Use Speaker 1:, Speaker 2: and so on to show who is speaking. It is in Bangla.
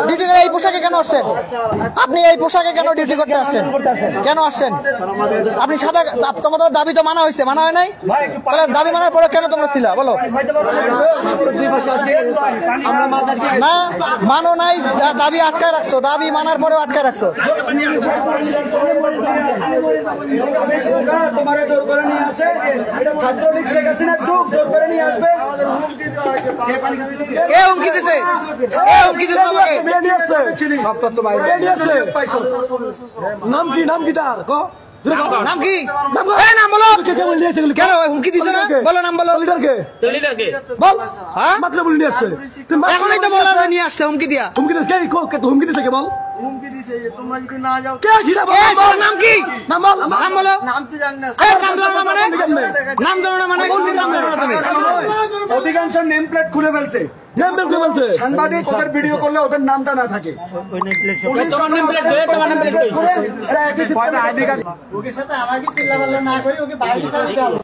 Speaker 1: ডিউটি করে এই পোশাকে কেন আসছেন? আপনি এই পোশাকে কেন ডিউটি করতে আসছেন? কেন আসছেন? আপনি সাদা, তোমাদের দাবি তো মানা হয়েছে, মানা হয় নাই? তাহলে দাবি মানার পরে কেন তোমরা ছিলা বলো? না মানো নাই, দাবি আটকায় রাখছো, দাবি মানার পরেও আটকায় রাখছো। কে হুমকি দিছে?
Speaker 2: নাম কি তার
Speaker 1: নাম কি? নাম বলো। কেন হুমকি দিছে না? বলো নাম বলো। বল। হ্যাঁ
Speaker 2: মাত্র বলে নিয়ে আসছে,
Speaker 1: এখনই তো বলা নিয়ে আসছে হুমকি দিয়া।
Speaker 2: হুমকি দিচ্ছে হুমকি দিচ্ছে কে বল?
Speaker 3: হুমকি দিছে যে তোমরা যদি না যাও।
Speaker 2: কে ছিল বল?
Speaker 1: নাম কি?
Speaker 2: নাম বল।
Speaker 1: নাম বলো।
Speaker 3: নাম তো জানি না।
Speaker 1: নাম জানো না মানে? নাম জানো না মানে? কোন নাম জানো না তুমি?
Speaker 2: অধিকাংশ নেম প্লেট খুলে ফেলছে। নেম প্লেট খুলে ফেলছে। সাংবাদিক ওদের ভিডিও করলে ওদের নামটা না থাকে।
Speaker 4: তোমার নেম প্লেট দে, তোমার নেম প্লেট দে।
Speaker 2: এরা একই সিস্টেমে আইডি কার্ড।
Speaker 5: ওকে সাথে আমাকে চিল্লাপাল্লা না করি, ওকে বাইরে